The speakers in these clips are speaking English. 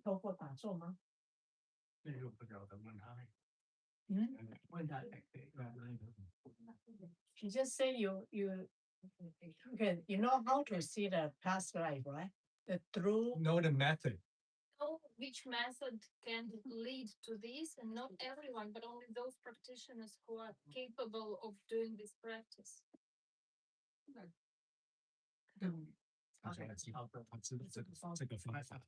透过打坐吗？那个不晓得问他，问他那个 You just say okay, you know how to see the past life, right? The through know the method. Know which method can lead to this, and not everyone, but only those practitioners who are capable of doing this practice. 他说他知道这个方法，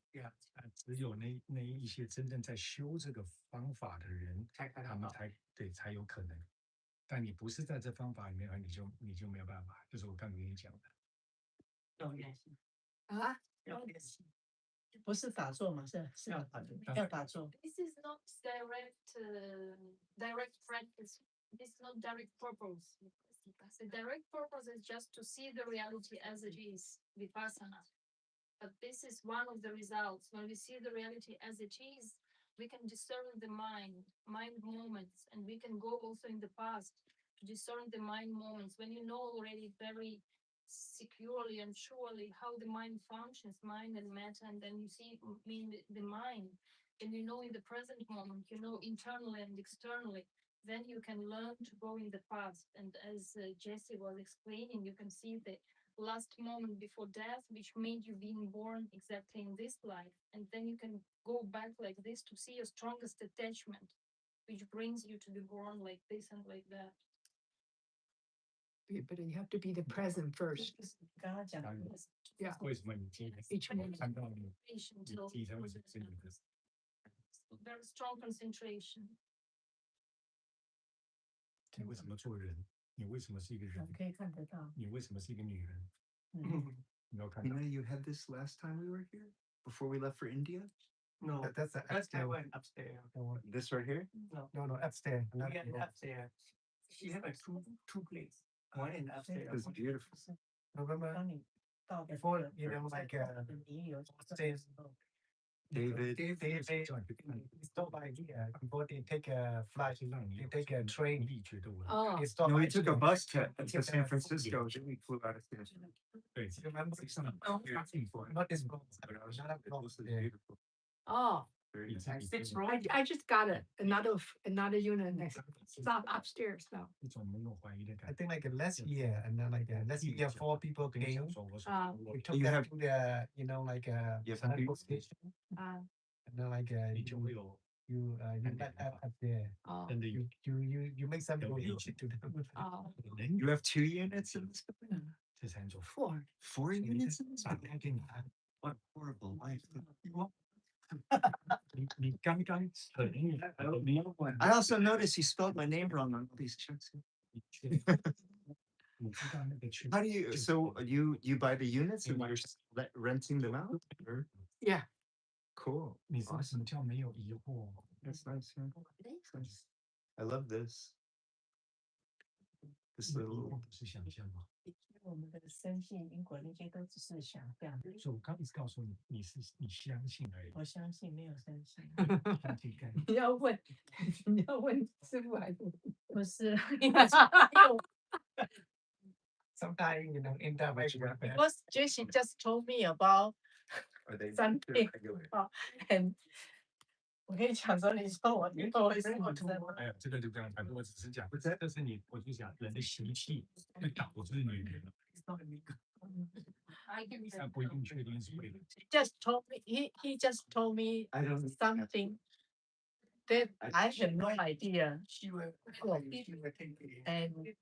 只有那一些真正在修这个方法的人，他们才有可能。但你不是在这方法里面，你就没有办法。就是我刚跟你讲的。要练习啊，要练习，不是打坐嘛？是要打坐。This is not direct practice. This is not direct purpose. The direct purpose is just to see the reality as it is, vipassana. But this is one of the results. When we see the reality as it is, we can discern the mind moments, and we can go also in the past to discern the mind moments when you know already very securely and surely how the mind functions, mind and matter, and then you see the mind, and you know in the present moment, you know internally and externally, then you can learn to go in the past. And as Jessie was explaining, you can see the last moment before death, which made you being born exactly in this life. And then you can go back like this to see your strongest attachment, which brings you to be born like this and like that. But you have to be the present first. 刚刚讲的 Yeah. 为什么你今天 Each moment. 看到你 Patient 你 till 记才会是你的？ very strong concentration. 你为什么做人？你为什么是一个人？可以看得到。你为什么是一个女人？你有看 You 到 know, you had this last time we were here before we left for India. No, That's the that's I upstairs. went upstairs. This right here. No, upstairs. we had upstairs. She had like two places. One in upstairs. It's beautiful. Remember 当你到的 before 时候 you know like 你有 upstairs. David. They stop by here before they take a flight. They take a train. 你觉得我 Oh, They stop No, we by took a here. bus to San Francisco. Then we flew out of San Francisco. 对 You remember? Not this boat. But I was Not that boat. this is Yeah. beautiful. oh, Very 你 nice. 自己 Six 做 rows. I just got another unit next. It's not upstairs now. 一种没有怀疑的 I 感觉。 think like last year and then like last year 4 people 跟你 came. 想说，我说 We took You them have- to the you know like You have Sanako to- station. Uh, And then like 你就会有 you met up there. oh, 真的有 You make some donation to them. oh, 人 You have 2 units in this building? 这才能做。 4. 4 units in this 打 building? 开给你看， What horrible life. 你刚刚很I also noticed you spelled my name wrong on all these checks. 你知道那个区 How do you? So you buy the units and you're renting them out? Or- Yeah. Cool. 你是什么叫没有疑惑？ That's nice. Yeah. That's nice. I love this. This 疑 little. 惑不是想象吗？我们的深信因果那些都只是想象，所以我刚才告诉你，你相信而已。我相信没有深信，相信概你要问师傅还是不是。 Sometimes you know in that way. Because Jessie just told me about Are they? something they're regular. and 我跟你讲说，你说我你我是我真的哎呀，这个就不用谈，我只是讲，这是你，我就讲人的习气会导致女人， I can 但不一定确定是为了。 just told me he just told me I don't. something that I had no idea She will take the and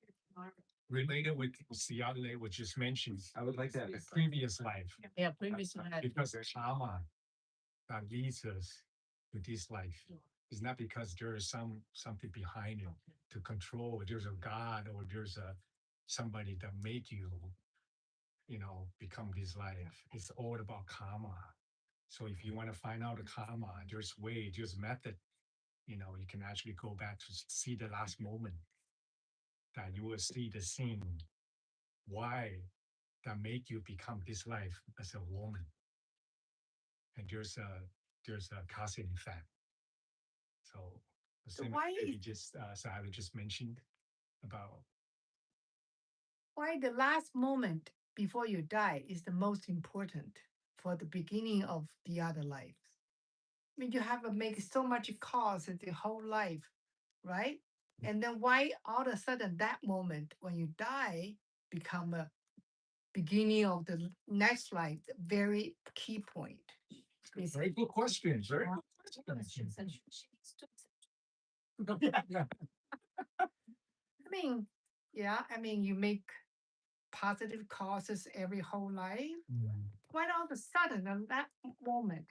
Related with the other day, was just mentioned, I would like that. the previous life, yeah previously I had because karma that leads us to this life. It's not because there is something behind it to control. There's a God or there's somebody that made you, become this life. It's all about karma. So if you want to find out the karma, there's way, there's method. You can actually go back to see the last moment. That you will see the scene, why that make you become this life as a woman. And there's a cause and effect. So the So same why that is- you just Sarah just mentioned about why the last moment before you die is the most important for the beginning of the other life. mean, you have to make so much cost in the whole life, right? And then why all of a sudden that moment when you die become a beginning of the next life, the very key point. Is Very good questions, very good questions. Yeah. I mean, yeah, I mean, you make positive causes every whole life. Why all of a sudden on that moment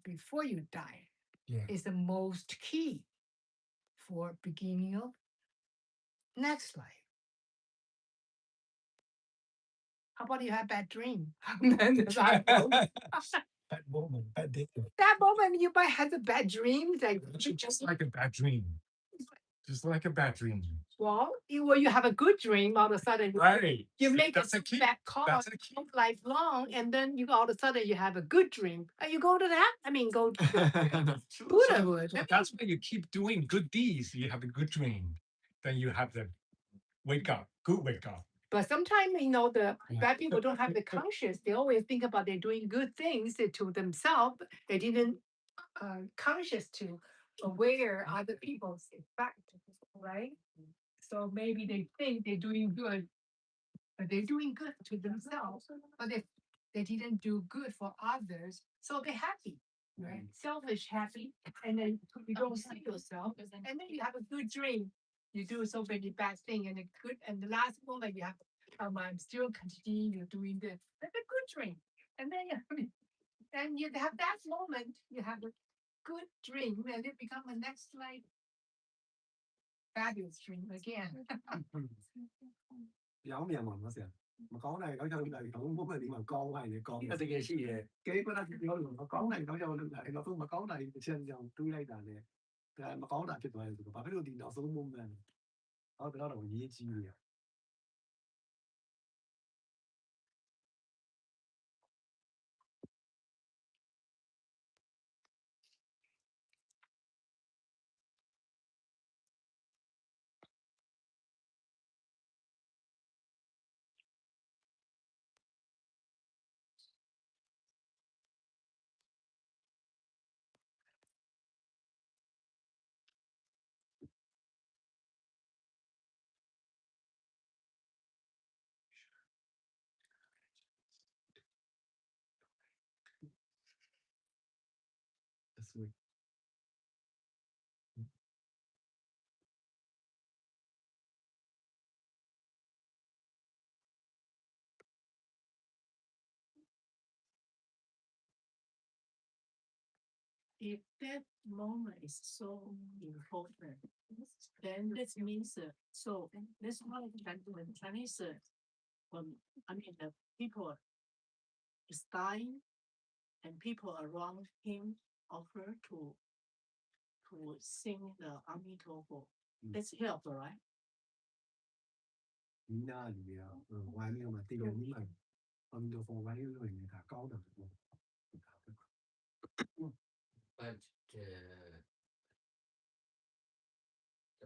before you die Yeah. is the most key for beginning of next life. How about you have bad dream? Then that Bad moment, bad day. moment you might have a bad dream. Like Just like a bad dream. Just like a bad dream. well, you have a good dream, all of a sudden Right. you make That's a a key. bad call That's a key. lifelong, and then you all of a sudden you have a good dream. And you go to that? I mean, go to Buddha would. So that's why you keep doing good deeds. You have a good dream. Then you have the wake up, good wake up. But sometimes, the Yeah. bad people don't have the conscious. They always think about they're doing good things to themselves. They didn't conscious to aware other people's effect, right? So maybe they think they're doing good, but they're doing good to themselves, but they didn't do good for others. So they're happy, right? Selfish happy, and then you don't see yourself, and then you have a good dream. You do so many bad things, and the last moment you have, I'm still continue doing this. That's a good dream, and then and you have that moment. You have a good dream, and it become a next life fabulous dream again. 有咩問嗰時啊？咪講嚟講就嚟講，咁咪你咪講係你講一定嘅事嘅，幾個人有人講嚟講就嚟，我都咪講嚟，先就對嚟但係，但係咪講嚟就係把嗰個電腦數冇咩，我比較容易知嘅。Sweet. If that moment is so important, then this means so this one when Chinese I mean the people is dying and people around him offer to sing the Amitabha. That's help, right? 那里啊，玩那个嘛，这个你们，我们就放玩那个人家高的。But the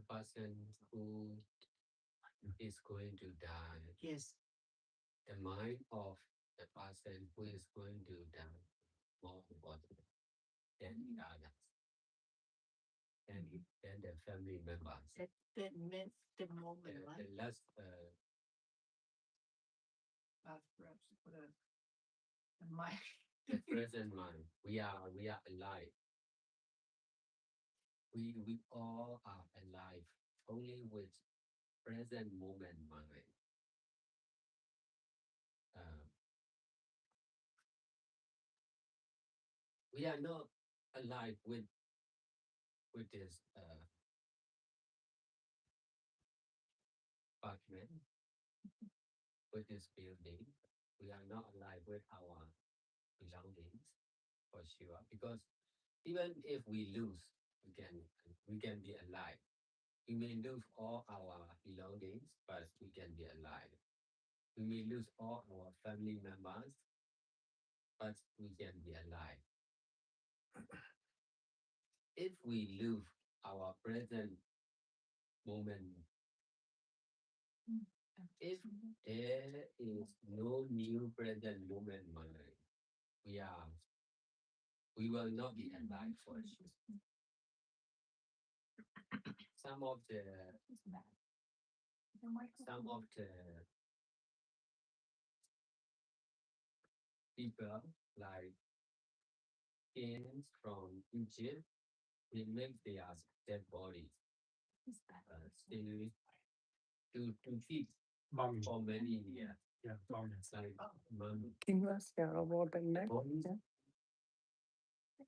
person who is going to die, Yes. the mind of the person who is going to die more important than the others. Then the family members. That meant the moment, The right? last The mind. the present mind. We are alive. We all are alive only with present moment mind. We are not alive with this apartment, with this building. We are not alive with our belongings for sure. Because even if we lose, we can be alive. We may lose all our belongings, but we can be alive. We may lose all our family members, but we can be alive. If we lose our present moment, if there is no new present moment mind, we we will not be alive for sure. Some of the people like kings from Egypt, they make their dead bodies still to keep Mummy, for many years. yeah, mummy. Like mummy Kim was there about the neck. bodies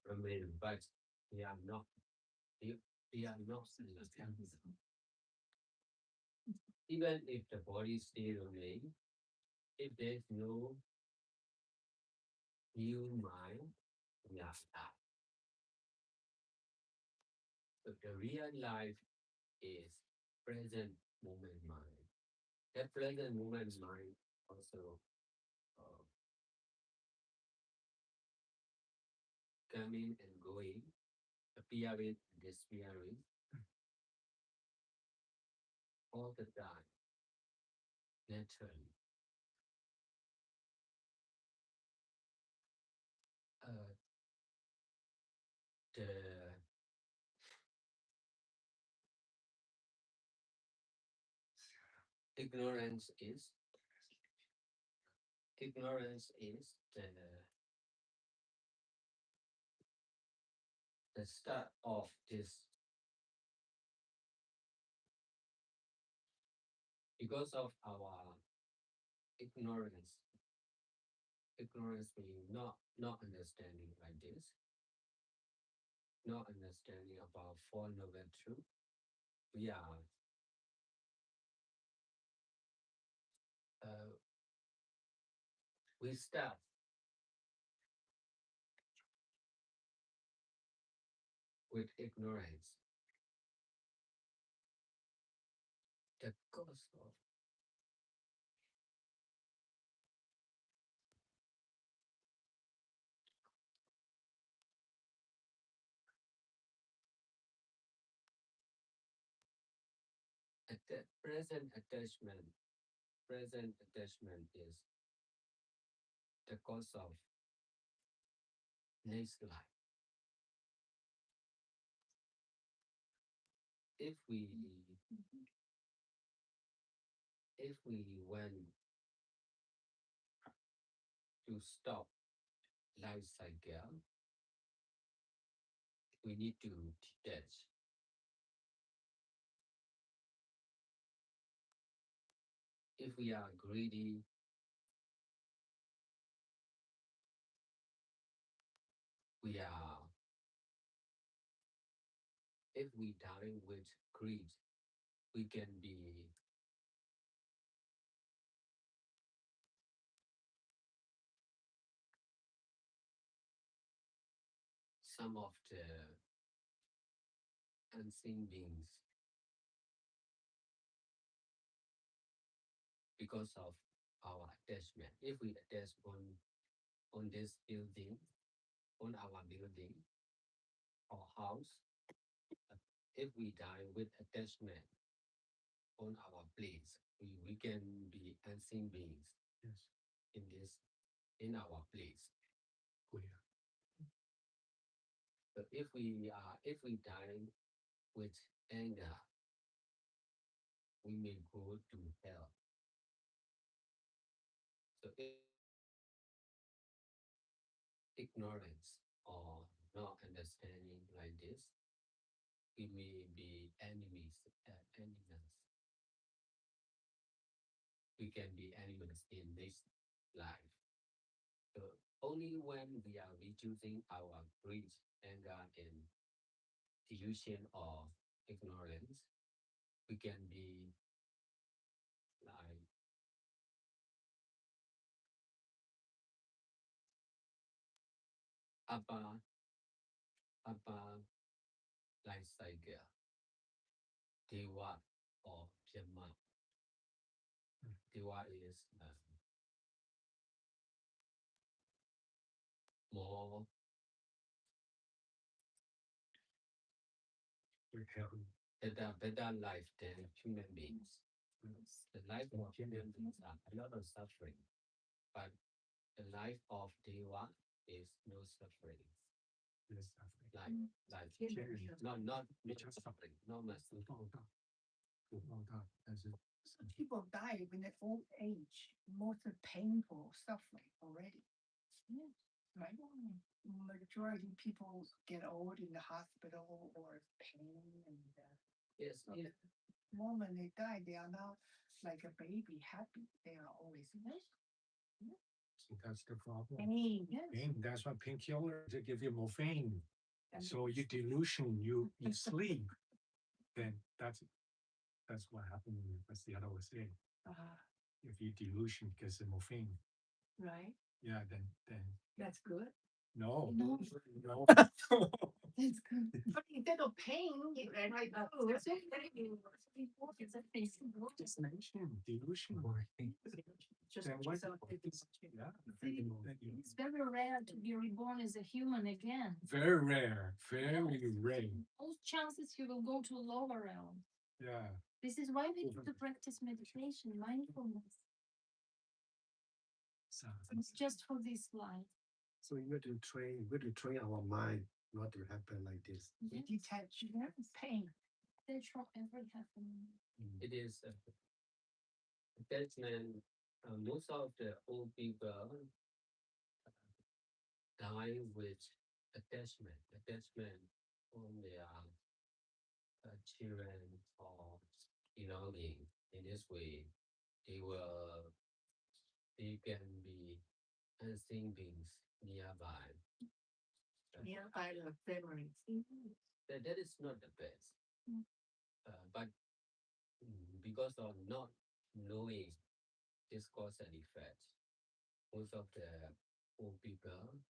remain, but they are not. They are not alive. Even if the body still remain, if there's no new mind, we are stuck. But the real life is present moment mind. That present moment mind also coming and going, appearing and disappearing all the time, naturally. The ignorance is the start of this. Because of our ignorance means not understanding like this, not understanding about Four Noble Truth. We are we start with ignorance. The cause of present attachment is the cause of next life. If we want to stop life cycle, we need to detach. If we are greedy, if we die with greed, we can be some of the unseen beings because of our attachment. If we attach on this building, on our building or house, if we die with attachment on our place, we can be unseen beings. Yes. In our place. Oh, yeah. But if we die with anger, we may go to hell. So ignorance or not understanding like this, we may be enemies. We can be enemies in this life. So only when we are reducing our greed, anger, and delusion or ignorance, we can be like upper life cycle, Dewa or Brahma. Dewa is more better life than human beings. The life of human beings are a lot of suffering, but the life of Dewa is no suffering. Yes, suffering. like Period. not just suffering, not much 不报道，不报道，但是 So people die when they're old age, most painful suffering already. Right? Majority people get old in the hospital or pain and yes, so if the moment they die, they are not like a baby happy. They are always So that's the problem. pain. Pain, that's why painkiller to give you morphine. So you delusion, you sleep. Then that's what happened. That's the other was saying. If you delusion because of morphine, Right? yeah, then That's good. no, No. no. That's good. But instead of pain, and I oh, it's Just mention delusion. Just Then what? yourself, Yeah. It's very rare to be reborn as a human again. Very rare, very rare. Most chances you will go to a lower realm. Yeah. This is why we need to practice meditation, mindfulness. So It's just for this life. So we got to train our mind not to happen like this. detach Yes. pain. Detach from every happening. it is attachment. Most of the old people die with attachment on their children or belonging. In this way, they can be unseen beings nearby. nearby the family. That is not the best. Mm. But because of not knowing this cause and effect, most of the old people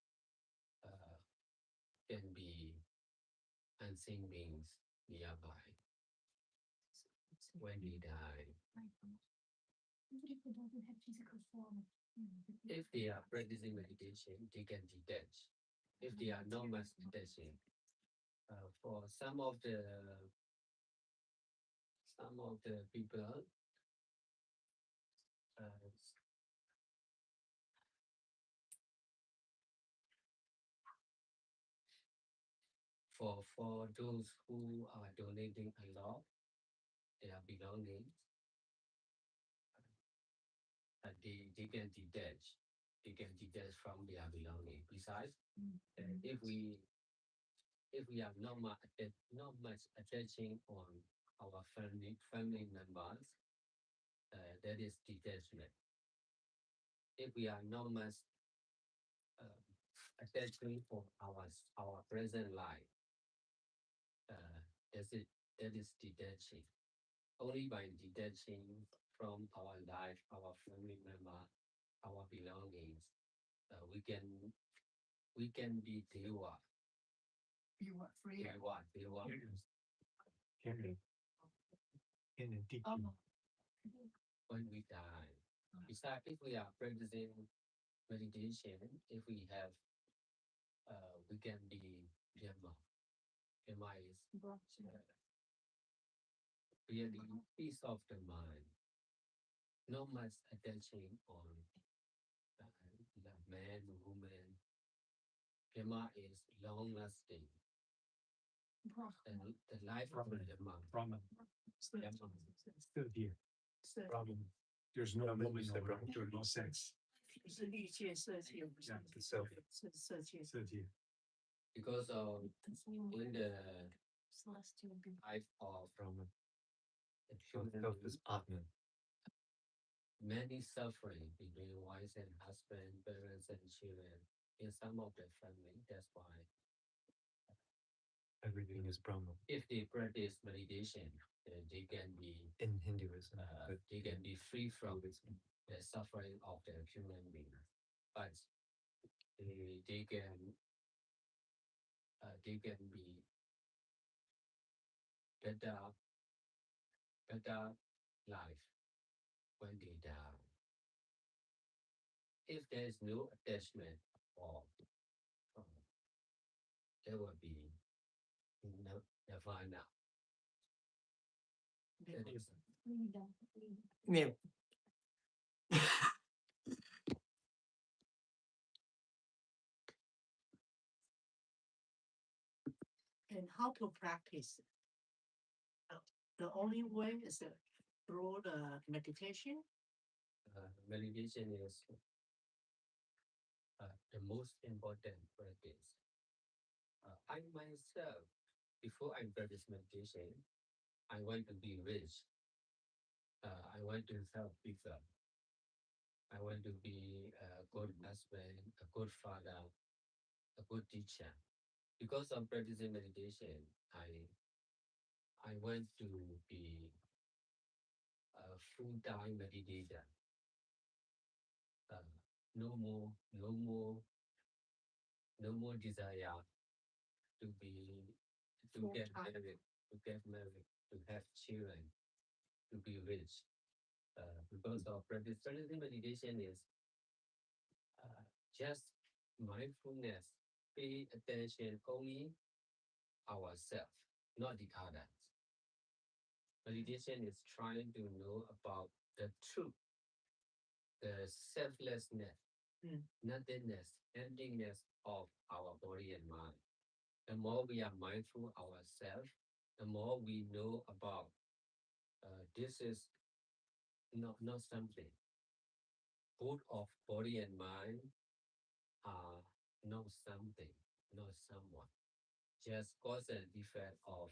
can be unseen beings nearby when they die. Even if they don't have physical form. If they are practicing meditation, they can detach. If they are not much detaching, for some of the people, for those who are donating a lot, their belongings, they can detach. They can detach from their belonging. Besides, if we are not much attaching on our family members, that is detachment. If we are not much attaching on our present life, that is detaching. Only by detaching from our life, our family member, our belongings, we can be dewa. You are free. Dewa. Period. In a deep. When we die. Besides, if we are practicing meditation, if we have, we can be Dhamma. Dhamma is really peace of the mind. Not much attention on the man, woman. Dhamma is long lasting. And the life of the Dhamma. Brahman. Dhamma. Still here. Problem. There's no woman or there's no sex. 是历届设计，不是 Yeah, so 是设计。 30. Because of in the Celestial being. life of Brahman. the Self human is Atman. many suffering between wives and husband, parents and children in some of the family. That's why Everything is Brahman. if they practice meditation, they can be In Hinduism. but they can be free from the suffering of the human being. But they can be better life when they die. If there is no attachment or there will be nirvana. That is Freedom. Yeah. and how to practice. The only way is through the meditation. Meditation is the most important practice. I myself, before I practice meditation, I want to be rich. I want to help people. I want to be a good husband, a good father, a good teacher. Because of practicing meditation, I want to be a full-time meditator. No more desire to get Full-time. married, to have children, to be rich. Because of practicing meditation is just mindfulness, pay attention only ourselves, not the others. Meditation is trying to know about the truth, the selflessness, nothingness, emptiness of our body and mind. The more we are mindful ourselves, the more we know about this is not something. Both of body and mind are not something, not someone. Just cause and effect of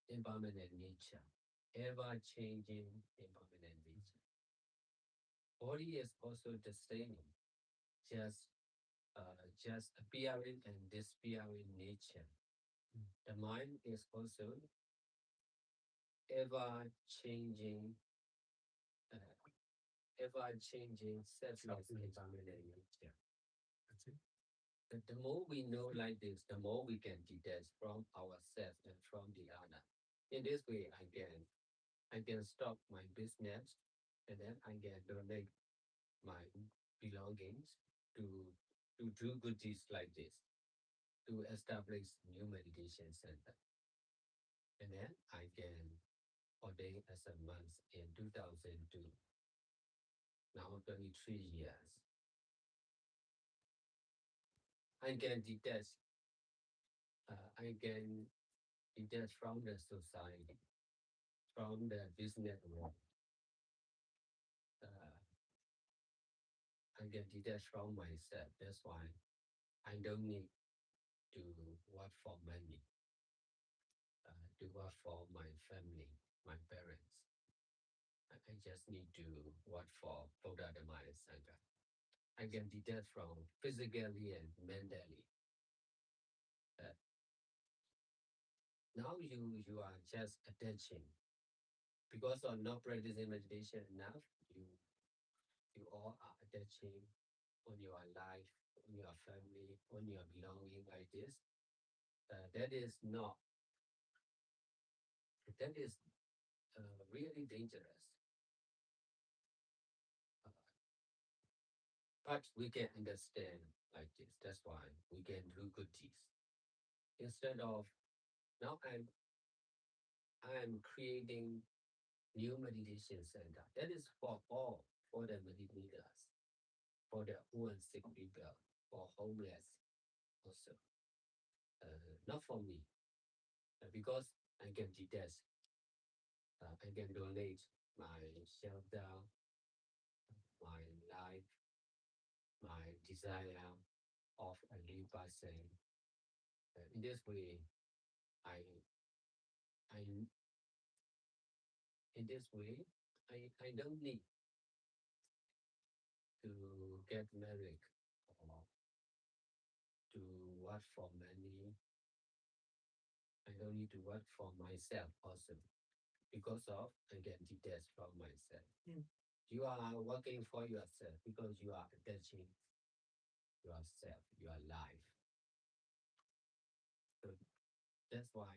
impermanent nature, ever-changing impermanent nature. Body is also the same, just appearing and disappearing nature. The mind is also ever-changing, selfless impermanent nature. The more we know like this, the more we can detach from ourselves and from the other. In this way, I can stop my business and then I can donate my belongings to do good deeds like this, to establish new meditation center. And then I can ordain as a monk in 2002. Now 23 years. I can detach. I can detach from the society, from the business world. I can detach from myself. That's why I don't need to work for money, to work for my family, my parents. I just need to work for Buddha Dhamma and Sangha. I can detach from physically and mentally. Now you are just attaching because of not practicing meditation enough. You all are attaching on your life, on your family, on your belonging like this. That is really dangerous. But we can understand like this. That's why we can do good deeds. Instead of now I'm creating new meditation center. That is for all, for the meditators, for the poor and sick people, for homeless also. Not for me, because I can detach. I can donate my shelter, my life, my desire of a new person. In this way, I in this way, I don't need to get married or to work for money. I don't need to work for myself also because of I get detached from myself. You are working for yourself because you are attaching yourself, your life. So that's why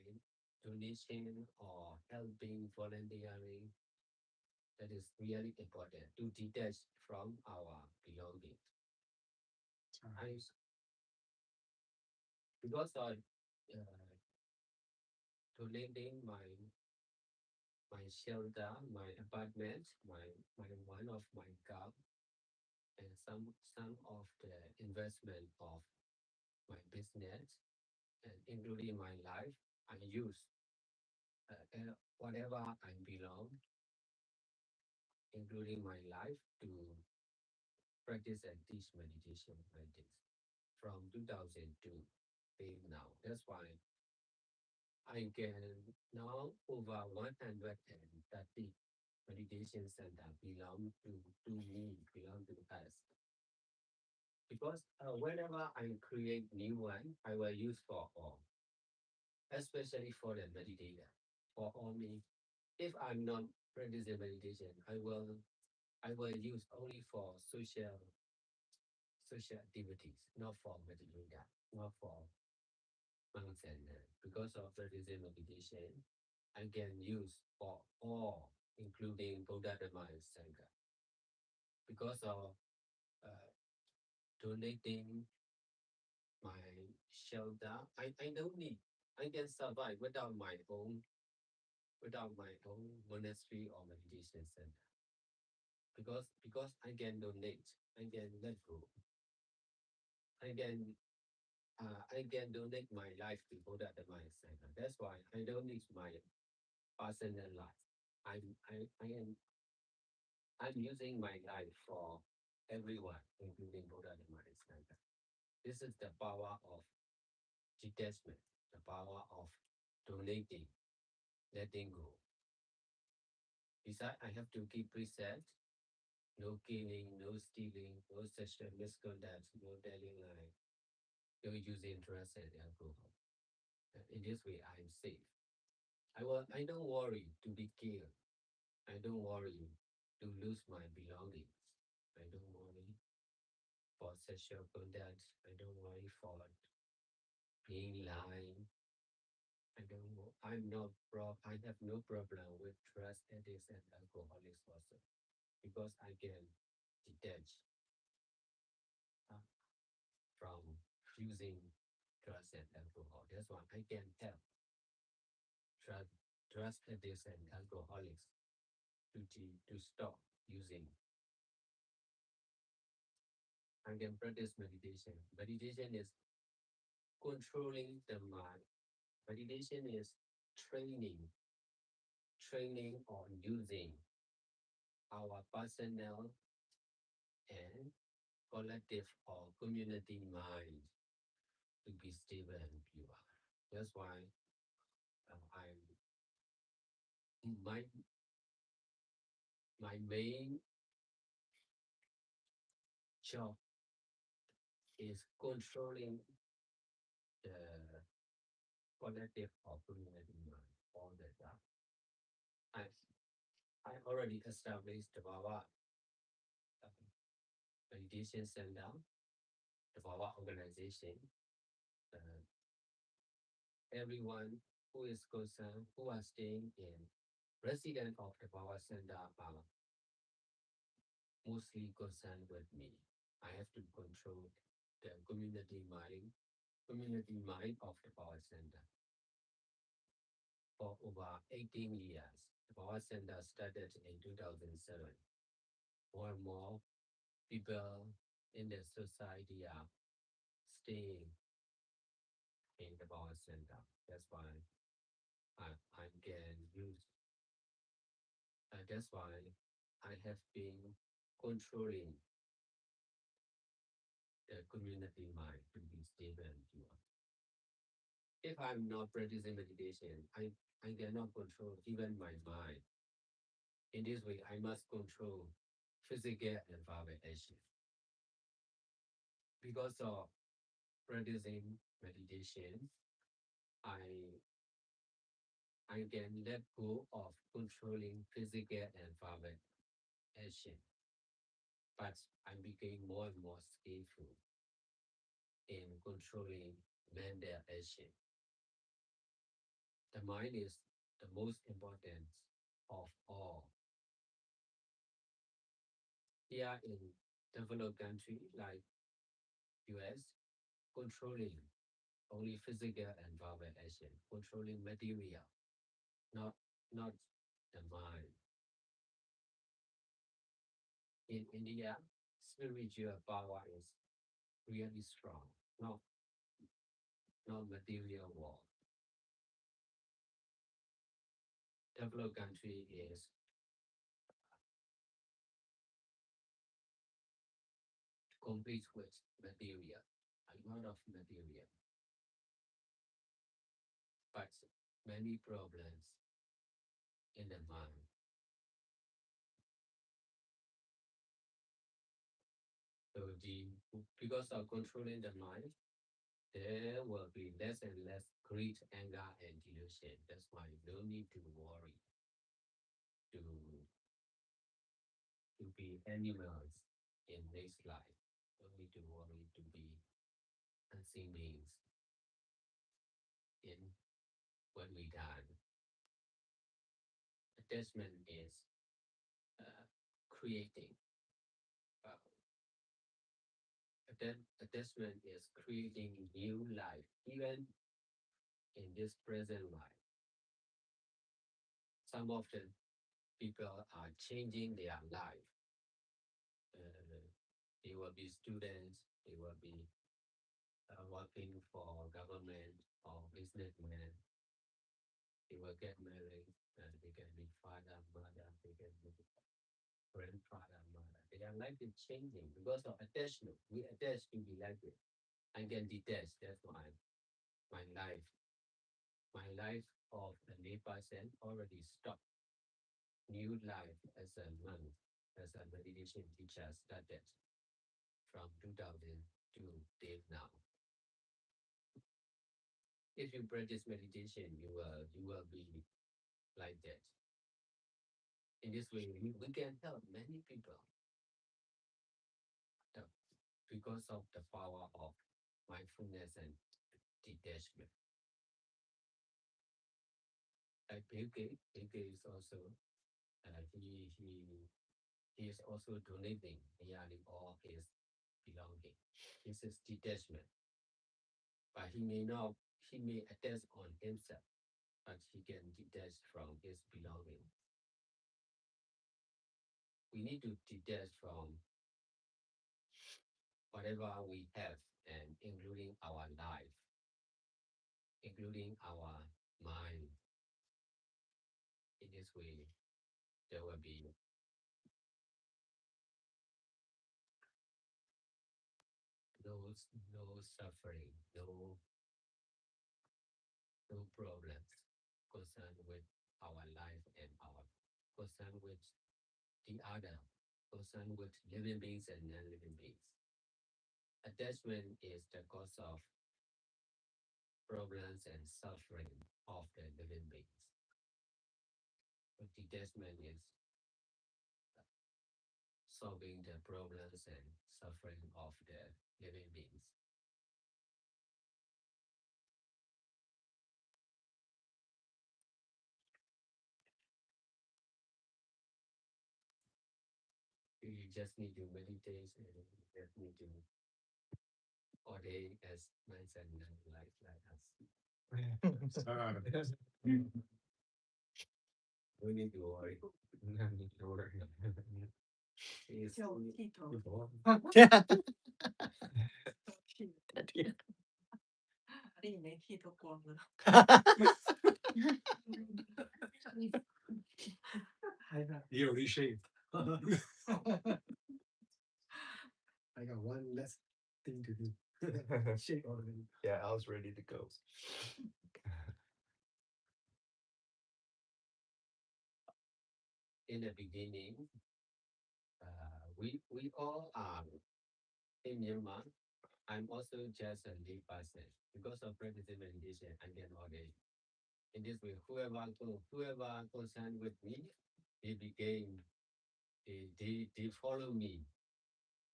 donation or helping, volunteering, that is really important to detach from our belonging. Because of donating my shelter, my apartment, my one of my car, and some of the investment of my business, and including my life, I use whatever I belong, including my life, to practice and teach meditation like this from 2002 till now. That's why I can now over 130 meditation center belong to me, belong to us. Because whenever I create new one, I will use for all, especially for the meditator, for all me. If I'm not practicing meditation, I will use only for social activities, not for meditator, not for monks and because of practicing meditation, I can use for all, including Buddha Dhamma and Sangha. Because of uh, donating my shelter, I don't need. I can survive without my own monastery or meditation center. Because I can donate, I can let go, I can donate my life to Buddha Dhamma and Sangha. That's why I don't need my personal life. I'm using my life for everyone, including Buddha Dhamma and Sangha. This is the power of detachment, the power of donating, letting go. Besides, I have to keep preset, no killing, no stealing, no sexual misconduct, no telling lie, no using drugs and alcohol. In this way, I'm safe. I don't worry to be killed. I don't worry to lose my belongings. I don't worry for sexual conduct. I don't worry for being lying. I'm not I have no problem with drug addicts and alcoholics also because I can detach from using drugs and alcohol. That's why I can help drug addicts and alcoholics to stop using. I can practice meditation. Meditation is controlling the mind. Meditation is training on using our personal and collective or community mind to be stable and pure. That's why my main job is controlling the collective or community mind all the time. I already established our meditation center, our organization. Uh, Everyone who is concerned, who are staying in resident of the power center are mostly concerned with me. I have to control the community mind of the power center. For over 18 years, the power center started in 2007. More and more people in the society are staying in the power center. That's why I can use. That's why I have been controlling the community mind to be stable and pure. If I'm not practicing meditation, I cannot control even my mind. In this way, I must control physical and verbal action. Because of practicing meditation, I can let go of controlling physical and verbal action, but I'm becoming more and more skillful in controlling mental action. The mind is the most important of all. Here in developed country like US, controlling only physical and verbal action, controlling material, not the mind. In India, spiritual power is really strong. Not not material world. Developed country is complete with material, a lot of material, but many problems in the mind. So because of controlling the mind, there will be less and less greed, anger, and delusion. That's why no need to worry to be animals in this life. No need to worry to be unseen beings in when we die. Attachment is creating. Attachment is creating new life, even in this present life. Some of the people are changing their life. They will be students, they will be working for government or businessmen. They will get married, and they can be father, mother, they can be grandfather, mother. Their life is changing because of attachment. We attach to be like it. I can detach. That's why my life of a lay person already stopped. New life as a monk, as a meditation teacher started from 2002 till now. If you practice meditation, you will be like that. In this way, we can help many people because of the power of mindfulness and detachment. Like Bill Gates is also he is also donating nearly all his belonging. This is detachment. But he may attach on himself, but he can detach from his belonging. We need to detach from whatever we have, and including our life, including our mind. In this way, there will be no suffering, no problems concerned with our life and our concern with the other, concern with living beings and non-living beings. Attachment is the cause of problems and suffering of the living beings. But detachment is solving the problems and suffering of the living beings. You just need to meditate, and you just need to all day as nice and like us. No need to worry. No need to worry. It's 叫剃头， 你没剃都光了。 You already shaved. I got one less thing to do. Shake already. Yeah, I was ready to go. In the beginning, we all are in Myanmar. I'm also just a lay person because of practicing meditation and then all day. In this way, whoever concerned with me, they follow me.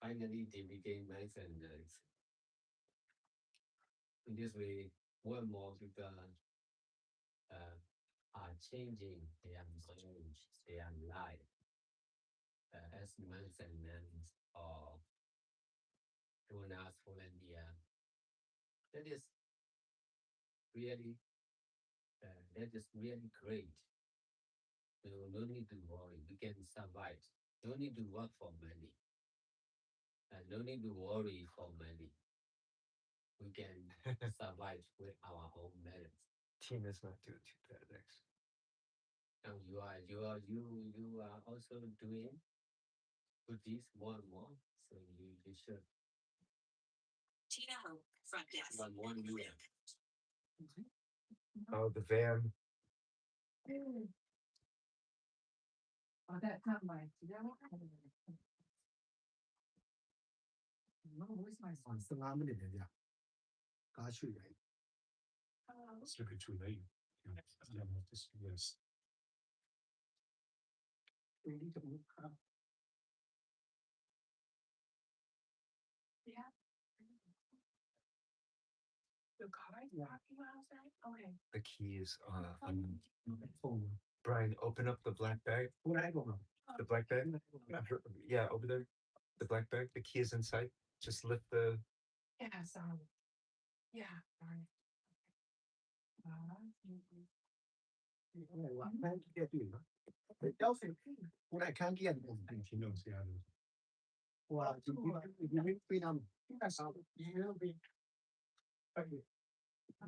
Finally, they became nice and nice. In this way, more and more people are changing their mind, their life as monks and nuns or donors, volunteer. That is really great. No need to worry. We can survive. No need to work for money. And no need to worry for money. we can survive with our own methods. Team is not doing too bad, actually. And you are also doing good this more and more. So you should Tina Ho, front desk. one more new. Oh, the van. Oh, that's not mine. No, where's my son? 15 minutes啫，加出嚟。 It's a bit too late. Yeah, this, yes. 呢種啊 The car is parking outside? Okay. The keys on Brian, open up the black bag. 好喺度啊， The black bag? Yeah, over there. The black bag, the key is inside. Just lift the Yeah, sorry. Yeah, sorry. 我係話聽幾段咯。有時我係聽啲人唔定錢用時間。哇！自己邊啱？應該少，已經變。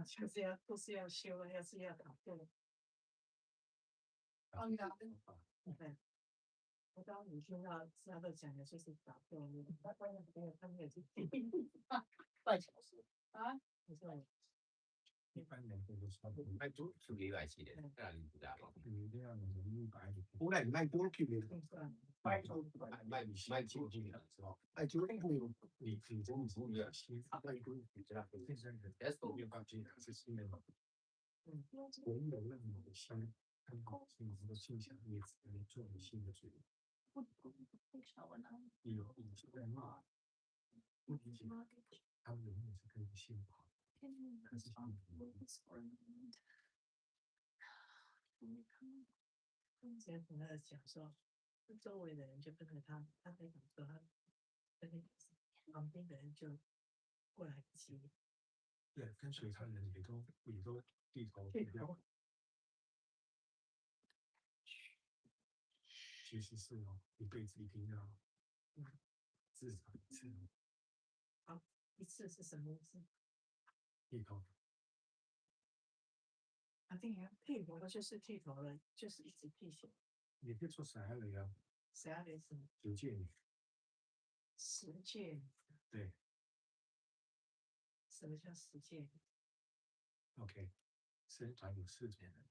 就是要都是要修，还是要打破。哦呀，对，我刚刚你听到他的讲的就是打破那个，他们也是半小时啊，不是一般人都是差不多。卖出去给外企的，那你不知道。你这样容易把你好嚟賣多條嘅，卖出去的时候，係做啲配你真的是比较新，賣多。你这样现在的 That's all. 没有办法进来是新的嘛？我们有任何的新看到新的现象，也只能做你新的决定。你有你现在骂，不理解他们永远是跟你信跑，可是像之前跟他讲说，周围的人就跟着他，他在讲说他跟那个旁边的人就过来骑，对跟随他的人也都低头对不掉。其实是哦，一辈子一定要至少一次一次是什么意思？剃头。啊，对呀，剃头就是剃头了，就是一直剃血，你可以做啥了呀？谁要连什么九戒女，十戒？对什么叫十戒？ ，OK，僧团有4种人，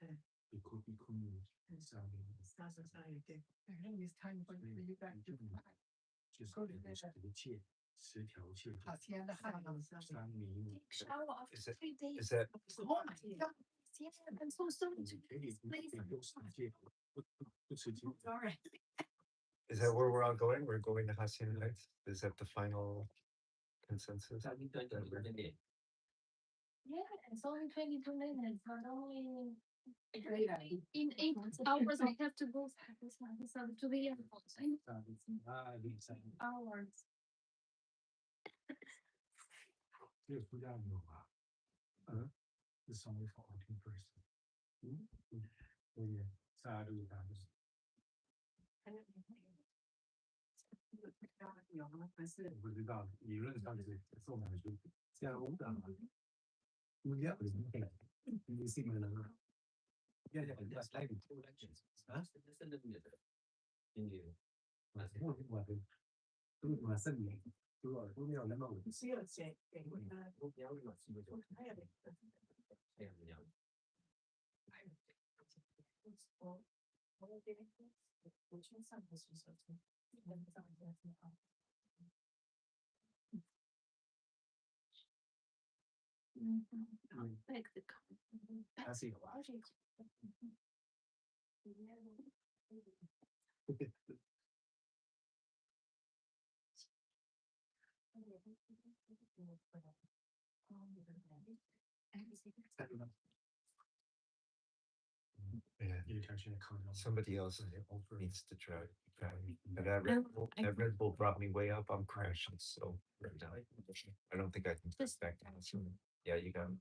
嗯，比库比库女、沙弥，杀生杀鱼对， I think it's time for you guys to fly. 就是10戒、10条戒，好，亲爱的汉老师。沙弥。 Shower Is after it- 3 days. Is that Oh my god. Yeah, I'm so sorry. 你可以都10戒，不吃鸡。 Sorry. is that where we're all going? We're going to Hacienda Heights? Is that the final consensus? 上一段有点 Yeah, it's only 22 minutes, but only Great idea. in 8 hours I have to go to the airport. hours. 这个出家有吧？是稍微好听 first。对，沙路大就是。有吗？还是我不知道，理论上是送来就這樣好大。每一回你先咪諗啦。一日一 slide 唔到 legends 啊？真的印度，我話佢都話新年，佢話都有諗啊。是有谁给过他？我不要那么基本就他有这样子样。我那边我去上个洗手间，能上一下挺好。Take the car. 他是有話。Yeah. 有一条线靠到 Somebody else needs to drive. And that Red Bull brought me way up. I'm crashing so right now. I don't think I can get back down. Yeah, you got it.